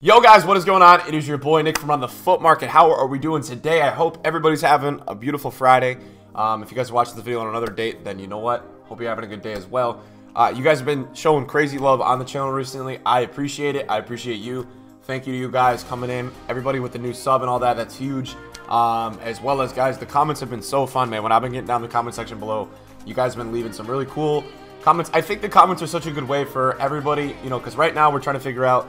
Yo guys, what is going on? It is your boy Nick from On The Foot Market. How are we doing today? I hope everybody's having a beautiful Friday. If you guys are watching this video on another date, then you know what? Hope you're having a good day as well. You guys have been showing crazy love on the channel recently. I appreciate it. I appreciate you. Thank you to you guys coming in. Everybody with the new sub and all that, that's huge. As well as, guys, the comments have been so fun, man. When I've been getting down the comment section below, you guys have been leaving some really cool comments. I think the comments are such a good way for everybody, you know, because right now we're trying to figure out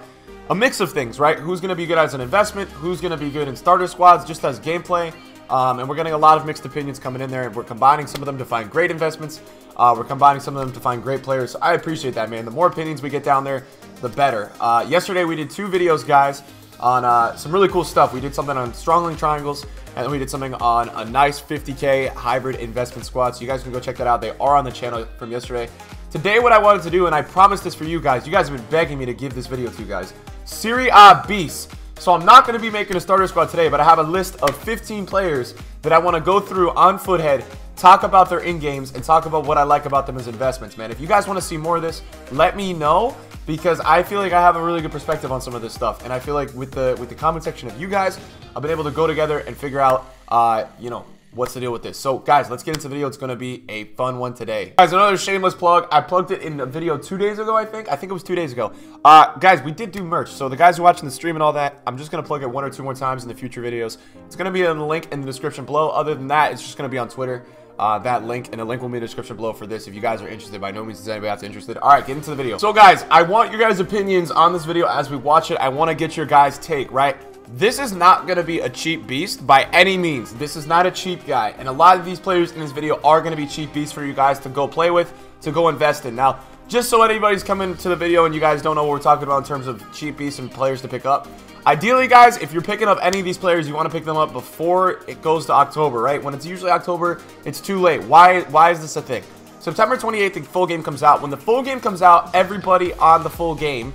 a mix of things, right? Who's going to be good as an investment? Who's going to be good in starter squads, just as gameplay? And we're getting a lot of mixed opinions coming in there. We're combining some of them to find great investments. We're combining some of them to find great players. So I appreciate that, man. The more opinions we get down there, the better. Yesterday, we did 2 videos, guys, on some really cool stuff. We did something on strong link triangles, and then we did something on a nice 50K hybrid investment squad. So you guys can go check that out. They are on the channel from yesterday. Today, what I wanted to do, and I promised this for you guys have been begging me to give this video to you guys. SerieABeasts. So I'm not going to be making a starter squad today, but I have a list of 15 players that I want to go through on Foothead, talk about their in-games, and talk about what I like about them as investments, man. If you guys want to see more of this, let me know, because I feel like I have a really good perspective on some of this stuff. And I feel like with the comment section of you guys, I've been able to go together and figure out, you know, what's the deal with this. So guys, let's get into the video. It's going to be a fun one today. Guys, another shameless plug. I plugged it in a video 2 days ago, I think it was 2 days ago. Guys, we did do merch. So the guys who are watching the stream and all that, I'm just going to plug it 1 or 2 more times in the future videos. It's going to be in the link in the description below. Other than that, it's just going to be on Twitter. That link, and the link will be in the description below for this if you guys are interested. By no means is anybody else interested. All right, get into the video. So guys, I want your guys' opinions on this video as we watch it. I want to get your guys' take, right? This is not going to be a cheap beast by any means. This is not a cheap guy. And a lot of these players in this video are going to be cheap beasts for you guys to go play with, to go invest in. Now, just so anybody's coming to the video and you guys don't know what we're talking about in terms of cheap beasts and players to pick up, ideally, guys, if you're picking up any of these players, you want to pick them up before it goes to October, right? When it's usually October, it's too late. Why is this a thing? September 28th, the full game comes out. When the full game comes out, everybody on the full game,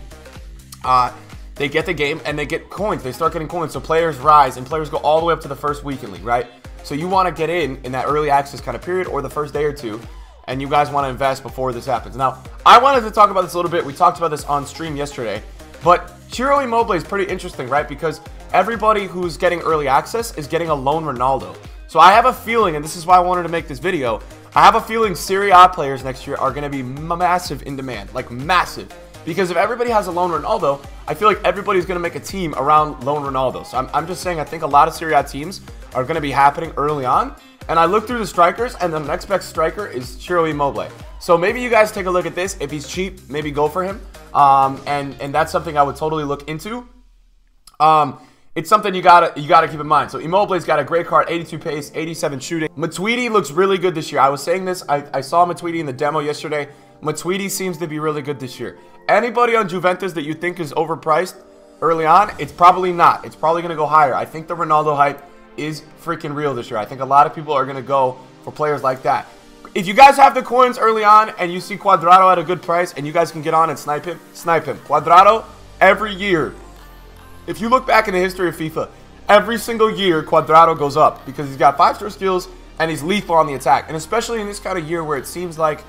they get the game and they get coins. They start getting coins. So players rise and players go all the way up to the first weekend league, right? So you want to get in that early access kind of period or the first day or two, and you guys want to invest before this happens. Now, I wanted to talk about this a little bit. We talked about this on stream yesterday, but Ciro Immobile is pretty interesting, right? Because everybody who's getting early access is getting a lone Ronaldo. So I have a feeling, and this is why I wanted to make this video, I have a feeling Serie A players next year are going to be massive in demand, like massive. Because if everybody has a lone Ronaldo, I feel like everybody's going to make a team around lone Ronaldo. So I'm just saying I think a lot of Serie A teams are going to be happening early on. And I look through the strikers, and the next best striker is Ciro Immobile. So maybe you guys take a look at this. If he's cheap, maybe go for him. And that's something I would totally look into. It's something you gotta keep in mind. So Immobile's got a great card, 82 pace, 87 shooting. Matuidi looks really good this year. I was saying this. I saw Matuidi in the demo yesterday. Matuidi seems to be really good this year. Anybody on Juventus that you think is overpriced early on, it's probably not. It's probably going to go higher. I think the Ronaldo hype is freaking real this year. I think a lot of people are going to go for players like that. If you guys have the coins early on and you see Cuadrado at a good price and you guys can get on and snipe him, snipe him. Cuadrado, every year, if you look back in the history of FIFA, every single year Cuadrado goes up because he's got 5-star skills and he's lethal on the attack. And especially in this kind of year where it seems like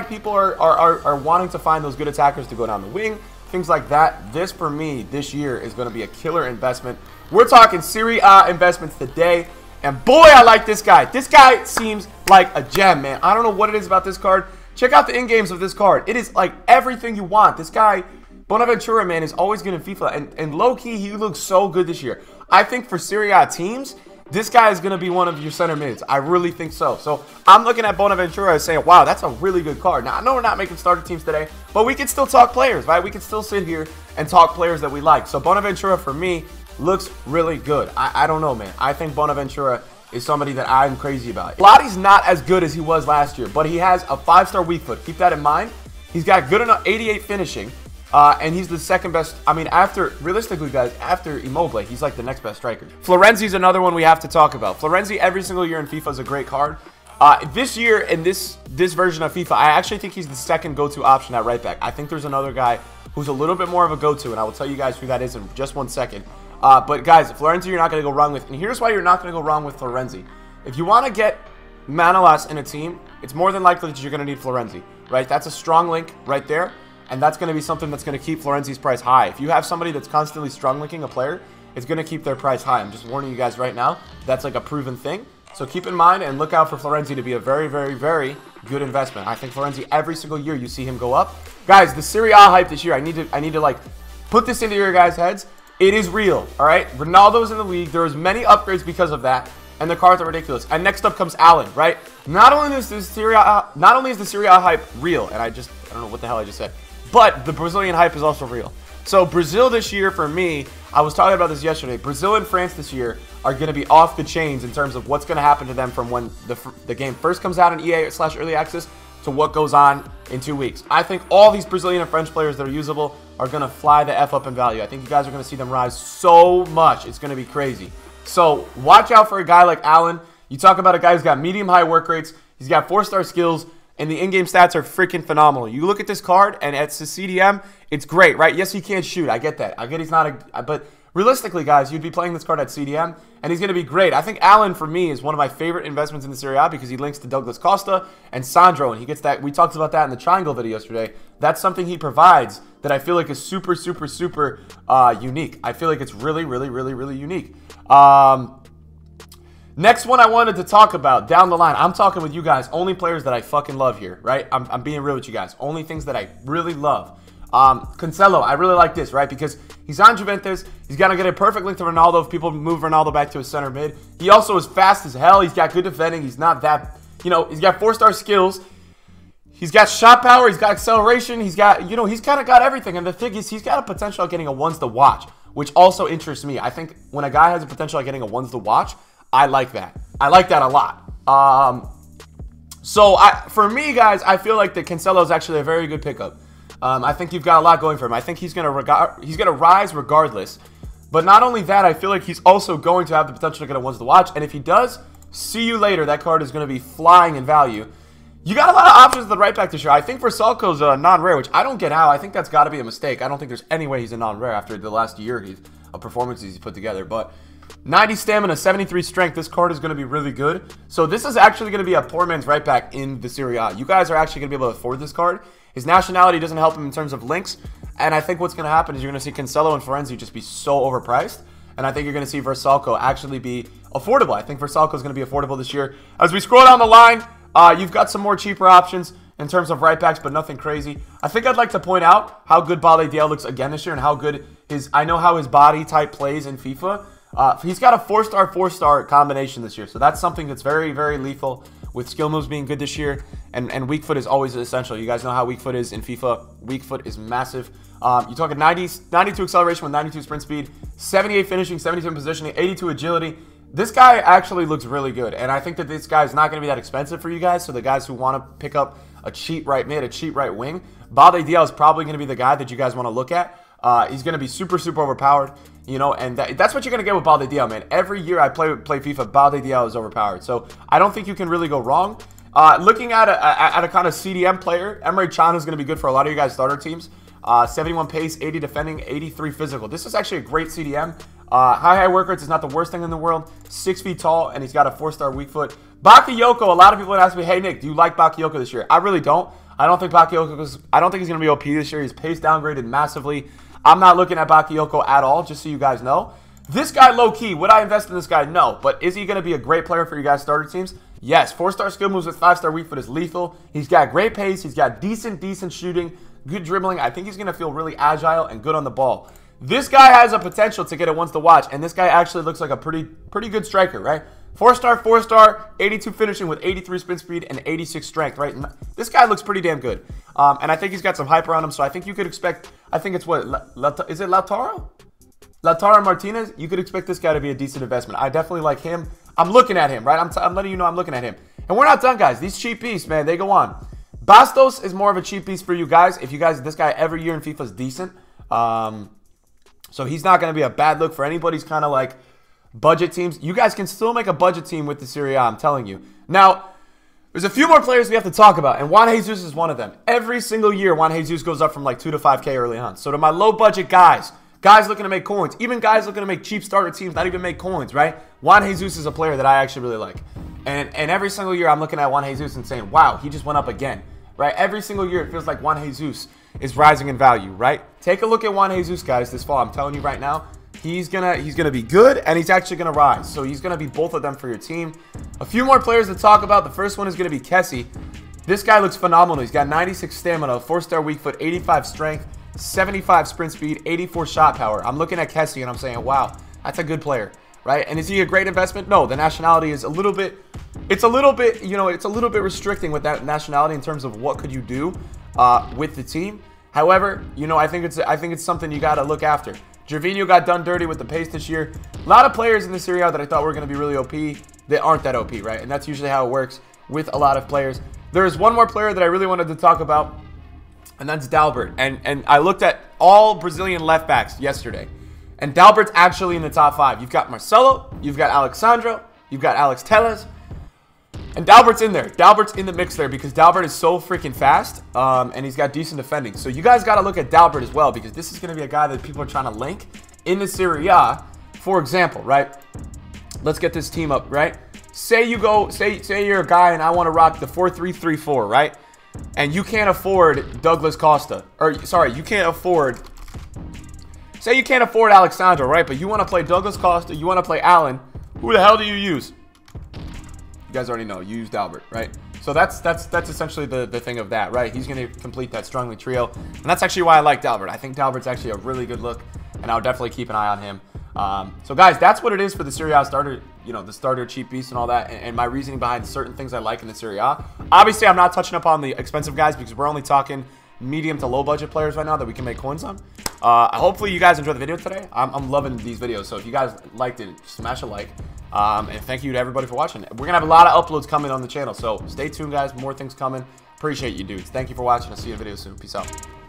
people are wanting to find those good attackers to go down the wing, things like that. This, for me, this year is going to be a killer investment. We're talking Serie A investments today, and boy, I like this guy. This guy seems like a gem, man. I don't know what it is about this card. Check out the in-games of this card. It is like everything you want. This guy, Bonaventura, man, is always good in FIFA, and low-key, he looks so good this year. I think for Serie A teams, this guy is going to be one of your center mids. I really think so. So I'm looking at Bonaventura and saying, wow, that's a really good card. Now, I know we're not making starter teams today, but we can still talk players, right? We can still sit here and talk players that we like. So Bonaventura, for me, looks really good. I don't know, man. I think Bonaventura is somebody that I'm crazy about. Lotti's not as good as he was last year, but he has a 5-star weak foot. Keep that in mind. He's got good enough 88 finishing. And he's the second best. I mean, realistically, guys, after Immobile, he's like the next best striker. Florenzi's another one we have to talk about. Florenzi, every single year in FIFA, is a great card. This year, in this version of FIFA, I actually think he's the second go-to option at right back. I think there's another guy who's a little bit more of a go-to, and I will tell you guys who that is in just 1 second. But, guys, Florenzi, you're not going to go wrong with. And here's why you're not going to go wrong with Florenzi. If you want to get Manolas in a team, it's more than likely that you're going to need Florenzi, right? That's a strong link right there. and that's going to be something that's going to keep Florenzi's price high. If you have somebody that's constantly strong-linking a player, it's going to keep their price high. I'm just warning you guys right now. That's like a proven thing. So keep in mind and look out for Florenzi to be a very, very, very good investment. I think Florenzi, every single year you see him go up. Guys, the Serie A hype this year, I need to like put this into your guys' heads. It is real, all right? Ronaldo's in the league. There's many upgrades because of that, and the cards are ridiculous. And next up comes Allen, right? Not only is the Serie A hype real, and I don't know what the hell I just said, but the Brazilian hype is also real. So Brazil this year, for me, I was talking about this yesterday. Brazil and France this year are going to be off the chains in terms of what's going to happen to them from when the game first comes out in EA/Early Access to what goes on in 2 weeks. I think all these Brazilian and French players that are usable are going to fly the F up in value. I think you guys are going to see them rise so much. It's going to be crazy. So watch out for a guy like Allen. You talk about a guy who's got medium-high work rates. He's got 4-star skills, and the in-game stats are freaking phenomenal. You look at this card, and it's a CDM. It's great, right? Yes, he can't shoot. I get that. I get he's not a... But realistically, guys, you'd be playing this card at CDM, and he's going to be great. I think Allen, for me, is one of my favorite investments in the Serie A because he links to Douglas Costa and Sandro, and he gets that. We talked about that in the triangle video yesterday. That's something he provides that I feel like is super, super, super unique. I feel like it's really, really, really, really unique. Next one I wanted to talk about down the line. I'm talking with you guys. Only players that I fucking love here, right? I'm being real with you guys. Only things that I really love. Cancelo, I really like this, right? Because he's on Juventus. He's going to get a perfect link to Ronaldo if people move Ronaldo back to his center mid. He also is fast as hell. He's got good defending. He's not that, he's got 4-star skills. He's got shot power. He's got acceleration. He's got, he's kind of got everything. And the thing is, he's got a potential at getting a ones to watch, which also interests me. I think when a guy has a potential at getting a ones to watch, I like that. I like that a lot. For me, guys, I feel like that Cancelo is actually a very good pickup. I think you've got a lot going for him. I think he's gonna rise regardless. But not only that, I feel like he's also going to have the potential to get a ones to watch. And if he does, see you later. That card is going to be flying in value. You got a lot of options at the right back this year. I think Versalco's a non-rare, which I don't get how. I think that's got to be a mistake. I don't think there's any way he's a non-rare after the last year of performances he's put together. But 90 stamina, 73 strength. This card is going to be really good. So this is actually going to be a poor man's right back in the Serie A. You guys are actually going to be able to afford this card. His nationality doesn't help him in terms of links. And I think what's going to happen is you're going to see Cancelo and Florenzi just be so overpriced. And I think you're going to see Versalco actually be affordable. I think Versalco is going to be affordable this year. As we scroll down the line, you've got some more cheaper options in terms of right backs, but nothing crazy. I think I'd like to point out how good Balde Diel looks again this year and how good I know how his body type plays in FIFA. He's got a 4-star combination this year. So that's something that's very, very lethal with skill moves being good this year. And weak foot is always essential. You guys know how weak foot is in FIFA. Weak foot is massive. You're talking 92 acceleration with 92 sprint speed, 78 finishing, 77 positioning, 82 agility. This guy actually looks really good. And I think that this guy is not going to be that expensive for you guys. So the guys who want to pick up a cheap right mid, a cheap right wing, Balde Diel is probably going to be the guy that you guys want to look at. He's going to be super, super overpowered, and that's what you're going to get with Balde Diel, man. Every year I play FIFA, Balde Diel is overpowered. So I don't think you can really go wrong. Looking at a kind of CDM player, Emre Can is going to be good for a lot of you guys' starter teams. 71 pace, 80 defending, 83 physical. This is actually a great CDM. High work rates is not the worst thing in the world. 6 feet tall, and he's got a 4-star weak foot. Bakayoko, a lot of people would ask me, hey, Nick, do you like Bakayoko this year? I really don't. I don't think he's going to be OP this year. He's pace downgraded massively. I'm not looking at Bakayoko at all, just so you guys know. This guy, low-key, would I invest in this guy? No. But is he going to be a great player for you guys' starter teams? Yes. 4-star skill moves with 5-star weak foot is lethal. He's got great pace. He's got decent shooting, good dribbling. I think he's going to feel really agile and good on the ball. This guy has a potential to get it once to watch, and this guy actually looks like a pretty good striker, right? 4-star, 82 finishing with 83 sprint speed and 86 strength, right? And this guy looks pretty damn good. And I think he's got some hype around him, so I think you could expect, I think it's what, is it Lautaro? Lautaro Martinez? You could expect this guy to be a decent investment. I definitely like him. I'm looking at him, right? I'm letting you know I'm looking at him. And we're not done, guys. These cheap beasts, man, they go on. Bastos is more of a cheap beast for you guys. If you guys, this guy every year in FIFA is decent. So he's not going to be a bad look for anybody's kind of like budget teams. You guys can still make a budget team with the Serie A, I'm telling you. Now, there's a few more players we have to talk about, and Juan Jesus is one of them. Every single year, Juan Jesus goes up from like 2 to 5K early on. So to my low-budget guys looking to make coins, even guys looking to make cheap starter teams, not even make coins, right? Juan Jesus is a player that I actually really like. And every single year, I'm looking at Juan Jesus and saying, wow, he just went up again, right? Every single year, it feels like Juan Jesus is rising in value, right? Take a look at Juan Jesus, guys, this fall. I'm telling you right now, he's gonna be good, and he's actually gonna rise. So he's gonna be both of them for your team. A few more players to talk about. The first one is gonna be Kessie. This guy looks phenomenal. He's got 96 stamina, 4-star weak foot, 85 strength, 75 sprint speed, 84 shot power. I'm looking at Kessie and I'm saying, wow, that's a good player, right? And is he a great investment? No, the nationality is a little bit, you know, it's a little bit restricting with that nationality in terms of what could you do with the team. However, you know, I think it's something you got to look after. Gervinho got done dirty with the pace this year. A lot of players in the Serie A that I thought were going to be really OP, they aren't that OP, right? And that's usually how it works with a lot of players. There's one more player that I really wanted to talk about, and that's Dalbert. And I looked at all Brazilian left backs yesterday, and Dalbert's actually in the top 5. You've got Marcelo, you've got Alexandro, you've got Alex Telles, and Dalbert's in there. Dalbert's in the mix there because Dalbert is so freaking fast, and he's got decent defending. So you guys got to look at Dalbert as well, because this is going to be a guy that people are trying to link in the Serie A. For example, right? Let's get this team up, right? Say you go, say you're a guy and I want to rock the 4-3-3-4, right? And you can't afford Douglas Costa, or sorry, you can't afford. Say you can't afford Alexandro, right? But you want to play Douglas Costa, you want to play Allen. Who the hell do you use? You guys already know. You use Dalbert, right? So that's essentially the thing of that, right? He's going to complete that strongly trio, and that's actually why I like Dalbert. I think Dalbert's actually a really good look, and I'll definitely keep an eye on him. So guys, that's what it is for the Serie A starter, you know, the starter cheap beast and all that, and my reasoning behind certain things I like in the Serie A. Obviously, I'm not touching upon the expensive guys because we're only talking medium to low budget players right now that we can make coins on. Hopefully you guys enjoyed the video today. I'm loving these videos, so if you guys liked it, smash a like. And thank you to everybody for watching. We're gonna have a lot of uploads coming on the channel, so stay tuned, guys. More things coming. Appreciate you dudes. Thank you for watching. I'll see you in a video soon. Peace out.